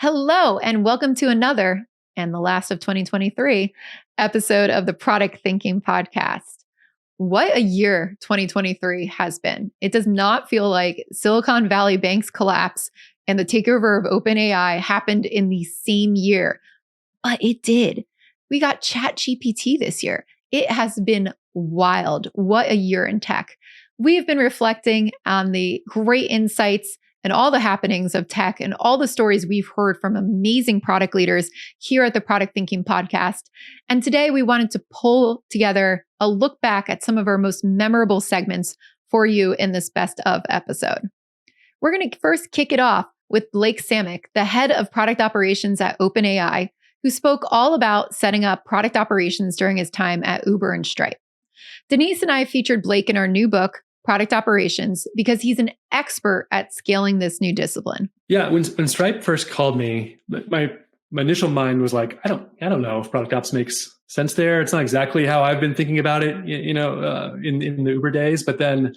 Hello, and welcome to another and the last of 2023 episode of the Product Thinking Podcast. What a year 2023 has been. It does not feel like Silicon Valley Bank's collapse and the takeover of OpenAI happened in the same year, but it did. We got ChatGPT this year. It has been wild. What a year in tech. We have been reflecting on the great insights and all the happenings of tech and all the stories we've heard from amazing product leaders here at the Product Thinking Podcast. And today we wanted to pull together a look back at some of our most memorable segments for you in this best of episode. We're going to first kick it off with Blake Samic, the head of product operations at OpenAI, who spoke all about setting up product operations during his time at Uber and Stripe. Denise and I featured Blake in our new book, Product Operations, because he's an expert at scaling this new discipline. Yeah, when Stripe first called me, my initial mind was like, I don't know if product ops makes sense there. It's not exactly how I've been thinking about it, in the Uber days. But then,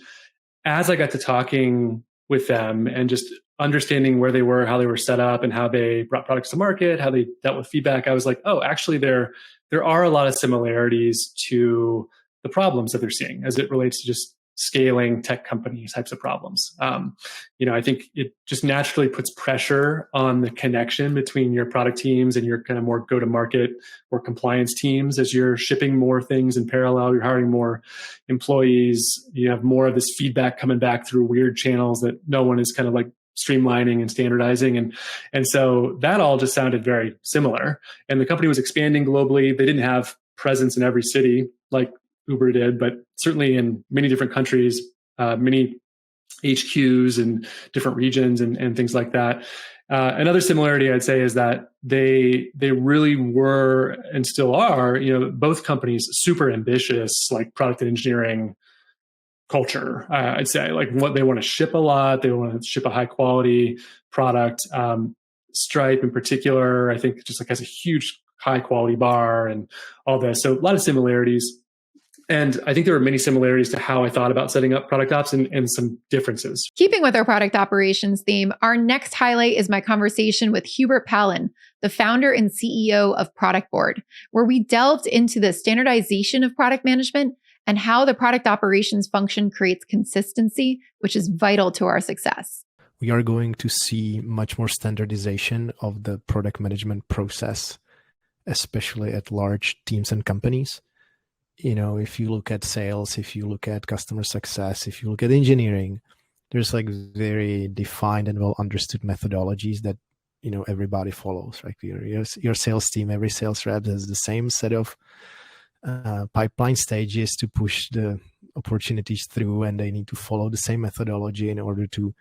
as I got to talking with them and just understanding where they were, how they were set up, and how they brought products to market, how they dealt with feedback, I was like, oh, actually, there are a lot of similarities to the problems that they're seeing as it relates to just scaling tech company types of problems. I think it just naturally puts pressure on the connection between your product teams and your kind of more go-to-market or compliance teams as you're shipping more things in parallel, you're hiring more employees, you have more of this feedback coming back through weird channels that no one is kind of like streamlining and standardizing. And so that all just sounded very similar. And the company was expanding globally. They didn't have presence in every city like Uber did, but certainly in many different countries, many HQs and different regions and things like that. Another similarity I'd say is that they really were and still are, both companies super ambitious, like product and engineering culture. I'd say like what they want to ship a lot, they want to ship a high quality product. Stripe in particular, I think just like has a huge high quality bar and all this. So a lot of similarities. And I think there were many similarities to how I thought about setting up product ops and some differences. Keeping with our product operations theme, our next highlight is my conversation with Hubert Palan, the founder and CEO of Product Board, where we delved into the standardization of product management and how the product operations function creates consistency, which is vital to our success. We are going to see much more standardization of the product management process, especially at large teams and companies. If you look at sales, if you look at customer success, if you look at engineering, there's like very defined and well understood methodologies that, everybody follows, right? Your sales team, every sales rep has the same set of pipeline stages to push the opportunities through, and they need to follow the same methodology in order to,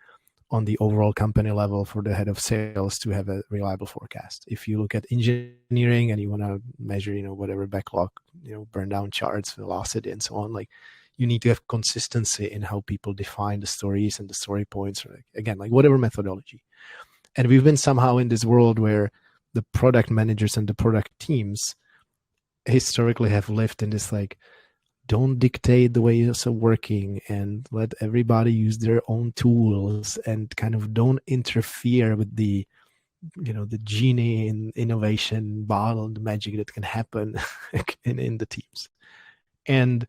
on the overall company level, for the head of sales to have a reliable forecast. If you look at engineering and you want to measure, whatever backlog, burn down charts, velocity, and so on, like you need to have consistency in how people define the stories and the story points, or again, like whatever methodology. And we've been somehow in this world where the product managers and the product teams historically have lived in this like, don't dictate the ways of working and let everybody use their own tools, and kind of don't interfere with the genie in innovation bottle, the magic that can happen in the teams. And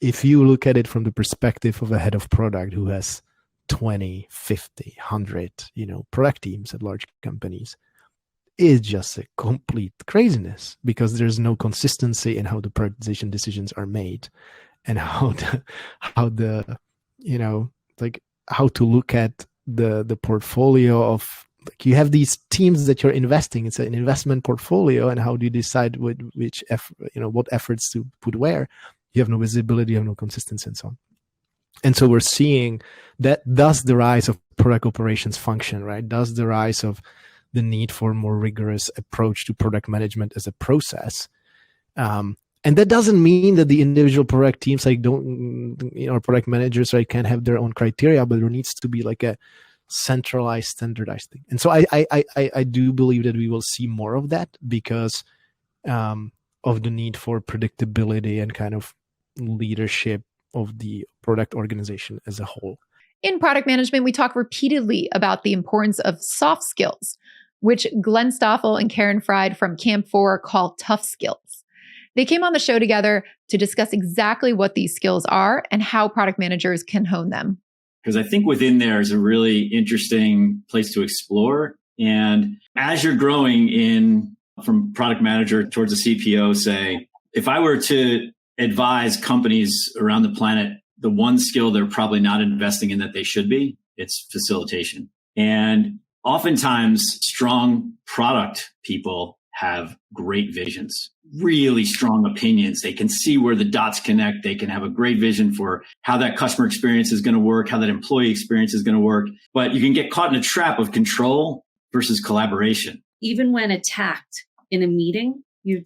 if you look at it from the perspective of a head of product who has 20, 50, 100, product teams at large companies, is just a complete craziness, because there's no consistency in how the prioritization decisions are made and how to look at the portfolio of, like, you have these teams that you're investing. It's an investment portfolio, and how do you decide what efforts to put where? You have no visibility, you have no consistency, and so on. And so we're seeing that thus the rise of product operations function, right? Thus the rise of the need for a more rigorous approach to product management as a process. And that doesn't mean that the individual product teams product managers can't have their own criteria, but there needs to be like a centralized, standardized thing. And so I do believe that we will see more of that because of the need for predictability and kind of leadership of the product organization as a whole. In product management, we talk repeatedly about the importance of soft skills. which Glen Stoffel and Caryn from Camp 4 call tough skills. They came on the show together to discuss exactly what these skills are and how product managers can hone them. Because I think within there is a really interesting place to explore. And as you're growing from product manager towards a CPO, say, if I were to advise companies around the planet, the one skill they're probably not investing in that they should be, it's facilitation. And oftentimes strong product people have great visions, really strong opinions. They can see where the dots connect. They can have a great vision for how that customer experience is going to work, how that employee experience is going to work. But you can get caught in a trap of control versus collaboration. Even when attacked in a meeting, you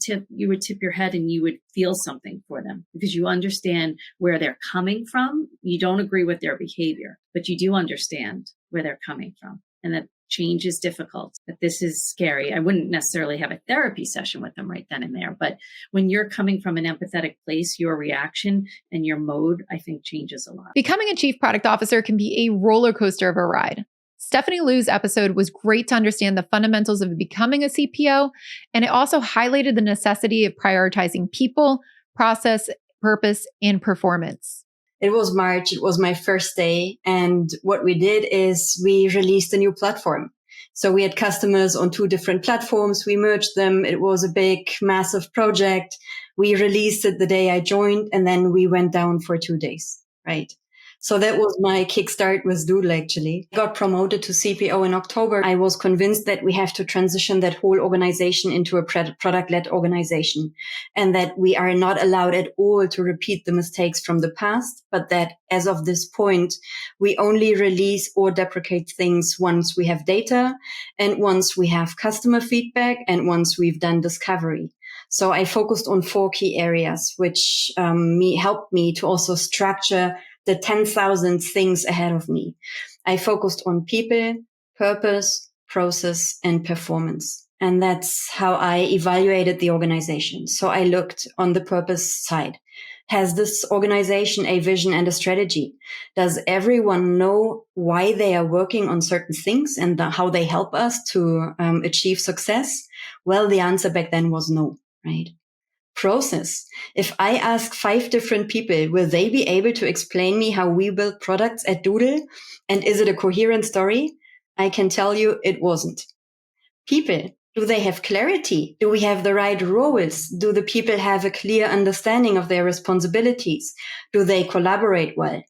would tip your head and you would feel something for them because you understand where they're coming from. You don't agree with their behavior, but you do understand where they're coming from, and that change is difficult, that this is scary. I wouldn't necessarily have a therapy session with them right then and there, but when you're coming from an empathetic place, your reaction and your mode, I think, changes a lot. Becoming a chief product officer can be a roller coaster of a ride. Stephanie Leue's episode was great to understand the fundamentals of becoming a CPO, and it also highlighted the necessity of prioritizing people, process, purpose, and performance. It was March. It was my first day. And what we did is we released a new platform. So we had customers on 2 different platforms. We merged them. It was a big, massive project. We released it the day I joined, and then we went down for 2 days, right? So that was my kickstart with Doodle, actually. I got promoted to CPO in October. I was convinced that we have to transition that whole organization into a product-led organization, and that we are not allowed at all to repeat the mistakes from the past, but that as of this point, we only release or deprecate things once we have data, and once we have customer feedback, and once we've done discovery. So I focused on 4 key areas, which helped me to also structure the 10,000 things ahead of me. I focused on people, purpose, process, and performance. And that's how I evaluated the organization. So I looked on the purpose side. Has this organization a vision and a strategy? Does everyone know why they are working on certain things and how they help us to achieve success? Well, the answer back then was no, right? Process. If I ask 5 different people, will they be able to explain me how we build products at Doodle? And is it a coherent story? I can tell you it wasn't. People. Do they have clarity? Do we have the right roles? Do the people have a clear understanding of their responsibilities? Do they collaborate well?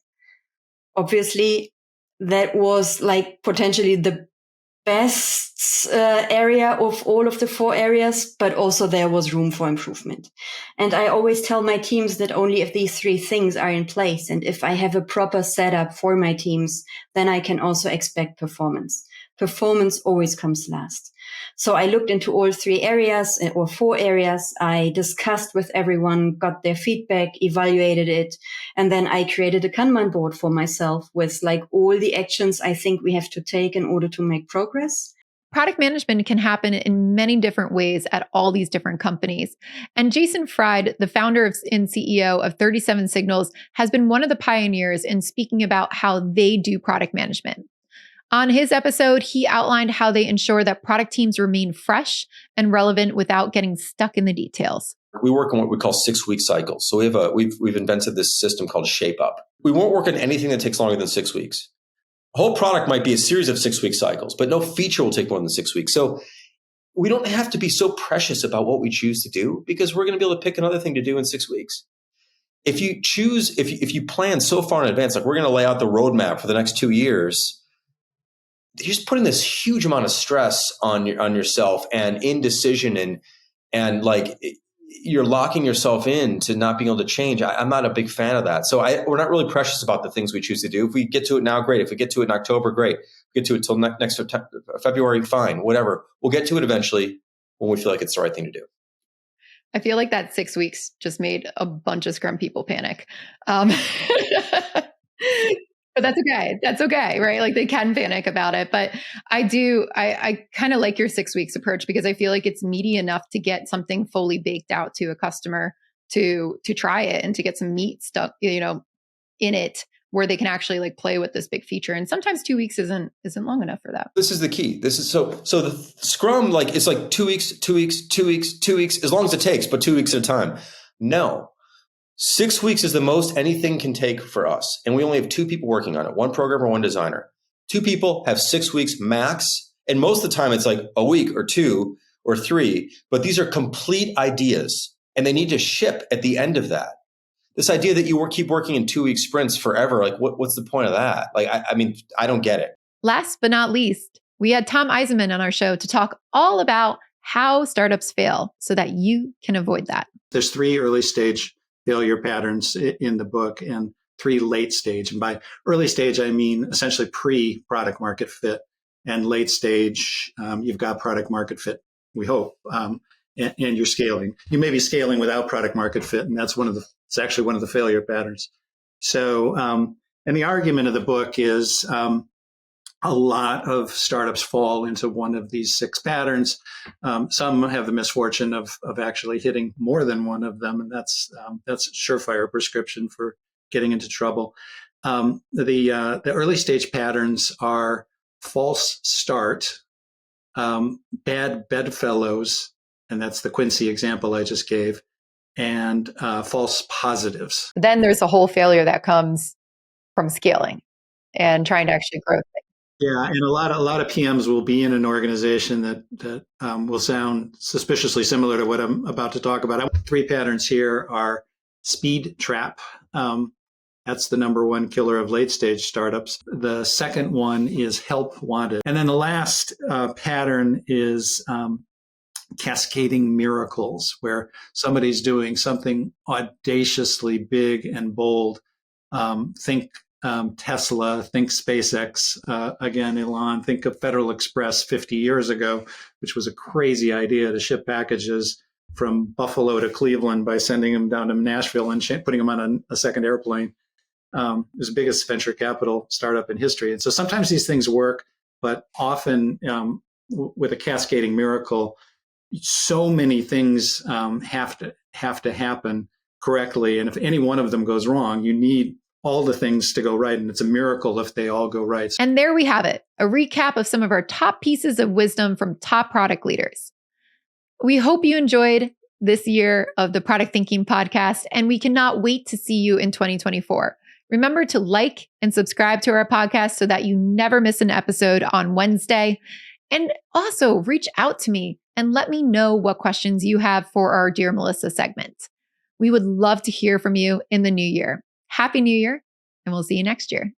Obviously, that was like potentially the best area of all of the 4 areas, but also there was room for improvement. And I always tell my teams that only if these 3 things are in place and if I have a proper setup for my teams, then I can also expect performance. Performance always comes last. So I looked into all 3 areas or 4 areas. I discussed with everyone, got their feedback, evaluated it. And then I created a Kanban board for myself with like all the actions I think we have to take in order to make progress. Product management can happen in many different ways at all these different companies. And Jason Fried, the founder and CEO of 37 Signals, has been one of the pioneers in speaking about how they do product management. On his episode, he outlined how they ensure that product teams remain fresh and relevant without getting stuck in the details. We work on what we call 6-week cycles. So we've invented this system called Shape Up. We won't work on anything that takes longer than 6 weeks. A whole product might be a series of 6-week cycles, but no feature will take more than 6 weeks. So we don't have to be so precious about what we choose to do because we're going to be able to pick another thing to do in 6 weeks. If you choose, if you plan so far in advance, like we're going to lay out the roadmap for the next 2 years, you're just putting this huge amount of stress on yourself and indecision and like you're locking yourself in to not being able to change. I'm not a big fan of that. So we're not really precious about the things we choose to do. If we get to it now, great. If we get to it in October, great. If we get to it till next February, fine, whatever. We'll get to it eventually when we feel like it's the right thing to do. I feel like that 6 weeks just made a bunch of Scrum people panic. But that's okay. That's okay, right? Like they can panic about it. But I kind of like your 6 weeks approach because I feel like it's meaty enough to get something fully baked out to a customer to try it and to get some meat stuck, in it where they can actually like play with this big feature. And sometimes 2 weeks isn't long enough for that. This is the key. This is so the Scrum, like it's like 2 weeks, 2 weeks, 2 weeks, 2 weeks, as long as it takes, but 2 weeks at a time. No, 6 weeks is the most anything can take for us. And we only have 2 people working on it, 1 programmer, 1 designer. 2 people have 6 weeks max. And most of the time it's like a week or 2 or 3, but these are complete ideas and they need to ship at the end of that. This idea that you keep working in 2-week sprints forever, like what's the point of that? Like, I mean, I don't get it. Last but not least, we had Tom Eisenmann on our show to talk all about how startups fail so that you can avoid that. There's 3 early stage failure patterns in the book and 3 late stage. And by early stage, I mean essentially pre-product market fit. And late stage, you've got product market fit, we hope, and you're scaling. You may be scaling without product market fit, and it's actually one of the failure patterns. So, and the argument of the book is a lot of startups fall into one of these 6 patterns. Some have the misfortune of actually hitting more than one of them, and that's a surefire prescription for getting into trouble. The early stage patterns are false start, bad bedfellows, and that's the Quincy example I just gave, and false positives. Then there's a whole failure that comes from scaling and trying to actually grow things. Yeah, and a lot of PMs will be in an organization that will sound suspiciously similar to what I'm about to talk about. 3 patterns here are speed trap. That's the number 1 killer of late stage startups. The second one is help wanted. And then the last pattern is cascading miracles, where somebody's doing something audaciously big and bold. Think Tesla, think SpaceX, again, Elon, think of Federal Express 50 years ago, which was a crazy idea to ship packages from Buffalo to Cleveland by sending them down to Nashville and putting them on a second airplane. It was the biggest venture capital startup in history. And so sometimes these things work, but often with a cascading miracle, so many things have to happen correctly. And if any one of them goes wrong, you need all the things to go right. And it's a miracle if they all go right. And there we have it, a recap of some of our top pieces of wisdom from top product leaders. We hope you enjoyed this year of the Product Thinking Podcast, and we cannot wait to see you in 2024. Remember to like and subscribe to our podcast so that you never miss an episode on Wednesday. And also reach out to me and let me know what questions you have for our Dear Melissa segment. We would love to hear from you in the new year. Happy New Year, and we'll see you next year.